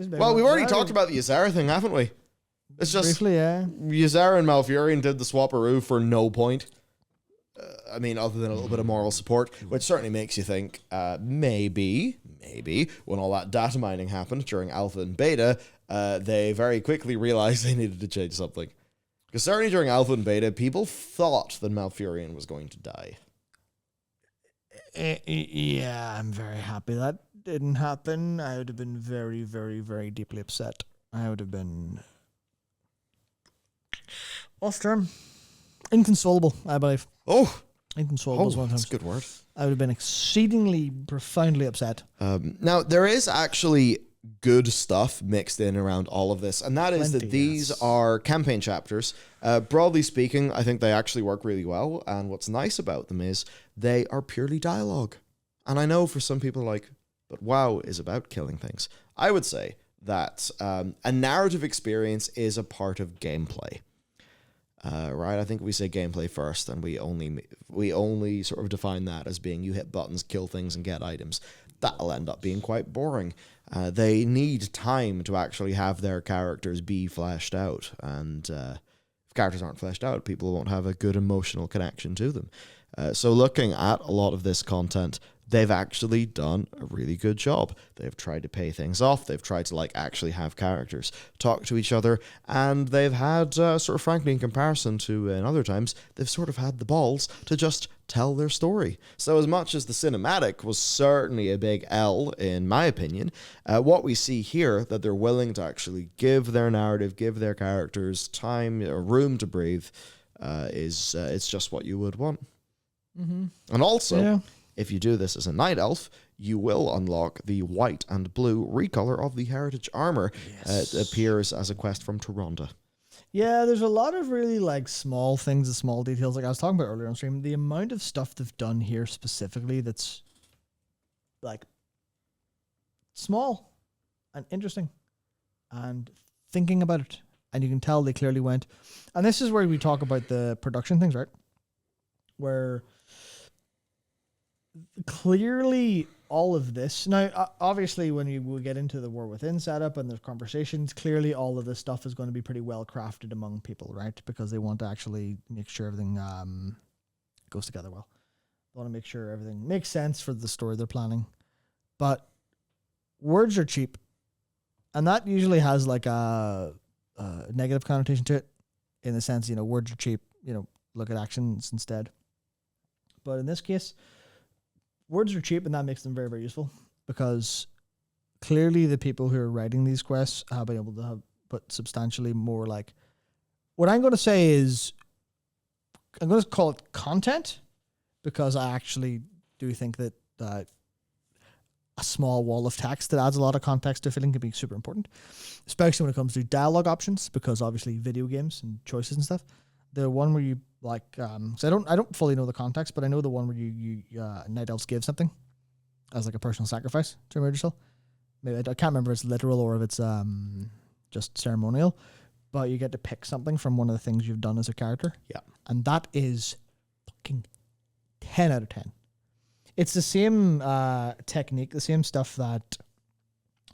Well, we've already talked about the Ysera thing, haven't we? It's just briefly, yeah. Ysera and Malfurion did the swapperoo for no point. I mean, other than a little bit of moral support, which certainly makes you think, maybe, when all that data mining happened during alpha and beta, they very quickly realized they needed to change something. Because certainly during alpha and beta, people thought that Malfurion was going to die. Yeah, I'm very happy that didn't happen. I would have been very, very, very deeply upset. I would have been... What's the term? Inconsolable, I believe. Oh! Inconsolable is one that's term. a good word. I would have been exceedingly, profoundly upset. Now, there is actually good stuff mixed in around all of this, and that is that these are campaign chapters. Broadly speaking, I think they actually work really well, and what's nice about them is they are purely dialogue. And I know for some people like, but WoW is about killing things. I would say that a narrative experience is a part of gameplay. Right, I think we say gameplay first, and we only sort of define that as being you hit buttons, kill things, and get items. That'll end up being quite boring. They need time to actually have their characters be fleshed out, and if characters aren't fleshed out, people won't have a good emotional connection to them. So looking at a lot of this content, they've actually done a really good job. They've tried to pay things off. They've tried to actually have characters talk to each other, and they've had sort of frankly, in comparison to in other times, they've sort of had the balls to just tell their story. So as much as the cinematic was certainly a big L in my opinion, what we see here that they're willing to actually give their narrative, give their characters time, room to breathe, is it's just what you would want. Mm-hmm. And also, if you do this as a night elf, you will unlock the white and blue recolor of the heritage armor. It appears as a quest from Taronda. Yeah, there's a lot of really small things and small details. Like I was talking about earlier on stream, the amount of stuff they've done here specifically that's small and interesting and thinking about it. And you can tell they clearly went. And this is where we talk about the production things, right? Where clearly all of this now, obviously when we get into the War Within setup and there's conversations, clearly all of this stuff is going to be pretty well crafted among people, right? Because they want to actually make sure everything goes together well. They want to make sure everything makes sense for the story they're planning. But words are cheap, and that usually has a negative connotation to it, in the sense, words are cheap, look at actions instead. But in this case, words are cheap, and that makes them very, very useful, because clearly the people who are writing these quests have been able to put substantially more what I'm going to say is, I'm going to call it content, because I actually do think that a small wall of text that adds a lot of context to a feeling can be super important, especially when it comes to dialogue options, because obviously video games and choices and stuff. The one where you so I don't fully know the context, but I know the one where you night elves give something as a personal sacrifice to emerge yourself. Maybe I can't remember if it's literal or if it's just ceremonial, but you get to pick something from one of the things you've done as a character. Yeah, and that is fucking 10 out of 10. It's the same technique, the same stuff that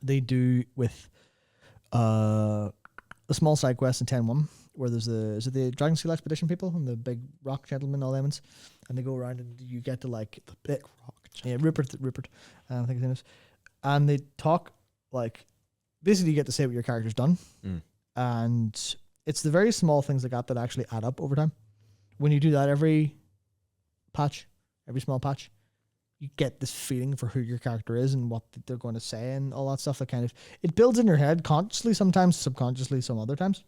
they do with a small side quest in 10.1, where there's the Dragon Seal Expedition people and the big rock gentlemen, all them ones, and they go around and you get to the big rock gentleman. Yeah, Rupert, I think his name is, and they talk basically you get to say what your character's done, and it's the very small things like that actually add up over time. When you do that every small patch, you get this feeling for who your character is and what they're going to say and all that stuff. That kind of, it builds in your head consciously, sometimes subconsciously, some other times.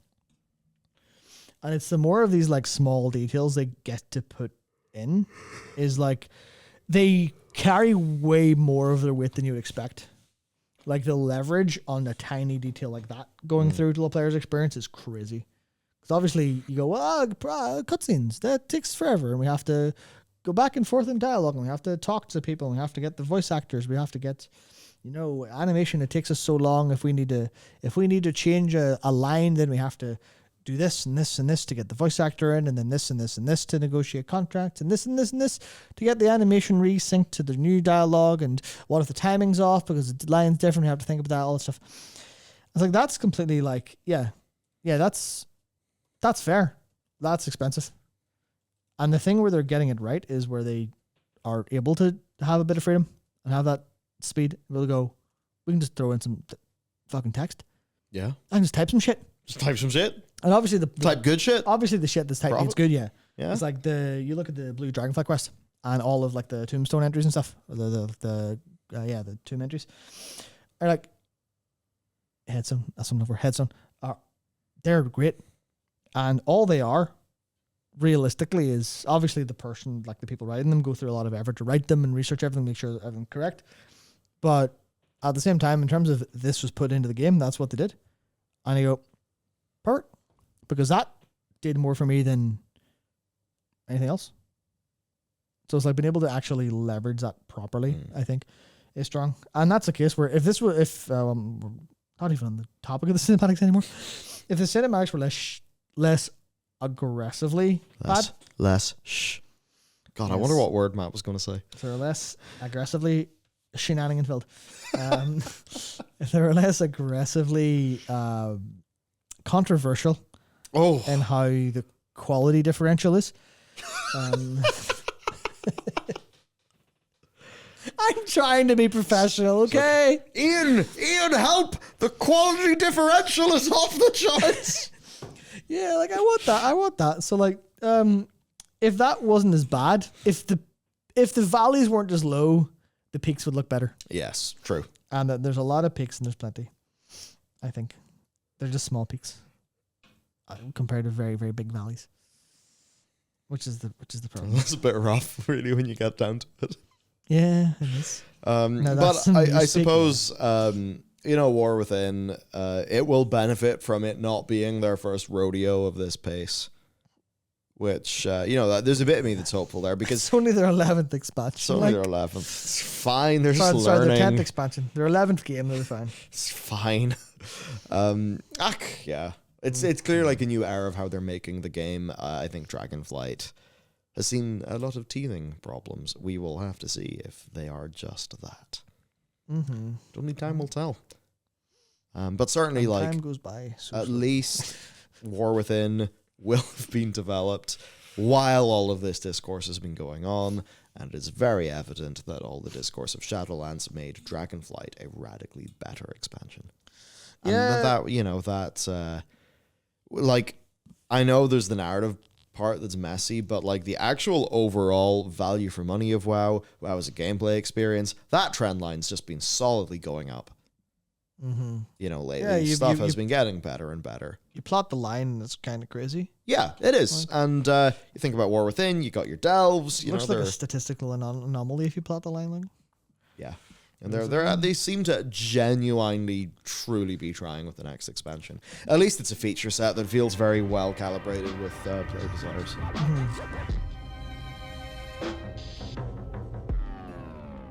And it's the more of these small details they get to put in is they carry way more of their weight than you would expect. The leverage on a tiny detail like that going through to the player's experience is crazy. Because obviously you go, well, cutscenes, that takes forever, and we have to go back and forth in dialogue, and we have to talk to people, and we have to get the voice actors, we have to get, animation. It takes us so long. If we need to change a line, then we have to do this and this and this to get the voice actor in, and then this and this and this to negotiate contracts, and this and this and this to get the animation resynced to the new dialogue. And what if the timing's off because the line's different? We have to think about that, all that stuff. was like, that's completely like, yeah, that's fair. That's expensive. And the thing where they're getting it right is where they are able to have a bit of freedom and have that speed. We'll go, we can just throw in some fucking text. Yeah. I can just type some shit. Just type some shit. And obviously type good shit. Obviously the shit that's typed is good, yeah. Yeah. It's like you look at the blue Dragonflight quest and all of like the tombstone entries and stuff. Or the tomb entries. Are like headstone. That's something for headstone. They're great. And all they are realistically is obviously the person, like the people writing them, go through a lot of effort to write them and research everything, make sure that everything's correct. But at the same time, in terms of this was put into the game, that's what they did. And I go, perfect. Because that did more for me than anything else. So it's like being able to actually leverage that properly, I think, is strong. And that's a case where if we're not even on the topic of the cinematics anymore, if the cinematics were less aggressively bad. God, yes. I wonder what word Matt was going to say. If they're less aggressively shenanigan filled. If they were less aggressively controversial in how the quality differential is. I'm trying to be professional, okay? Like, Ian, help! The quality differential is off the charts. Yeah, like I want that. So like, if that wasn't as bad, if the valleys weren't as low, the peaks would look better. Yes, true. And there's a lot of peaks and there's plenty. I think they're just small peaks compared to very, very big valleys. Which is the problem. That's a bit rough, really, when you get down to it. Yeah, it is. But I suppose, War Within, it will benefit from it not being their first rodeo of this pace. Which, there's a bit of me that's hopeful there because it's only their 11th expansion. It's only their 11th. It's fine. They're just learning. Their 10th expansion. Their 11th game, they're fine. It's fine. Yeah. It's clear like a new era of how they're making the game. I think Dragonflight has seen a lot of teething problems. We will have to see if they are just that. Mm-hmm. Only time will tell. But certainly, time goes by. At least War Within will have been developed while all of this discourse has been going on, and it is very evident that all the discourse of Shadowlands made Dragonflight a radically better expansion. Yeah. And like, I know there's the narrative part that's messy, but like the actual overall value for money of WoW as a gameplay experience, that trend line's just been solidly going up. Mm-hmm. Lately stuff has been getting better and better. You plot the line and it's kind of crazy. Yeah, it is. And you think about War Within, you got your delves. Looks like a statistical anomaly if you plot the line. Like. Yeah. And they seem to genuinely, truly be trying with the next expansion. At least it's a feature set that feels very well calibrated with player desires. Mm-hmm.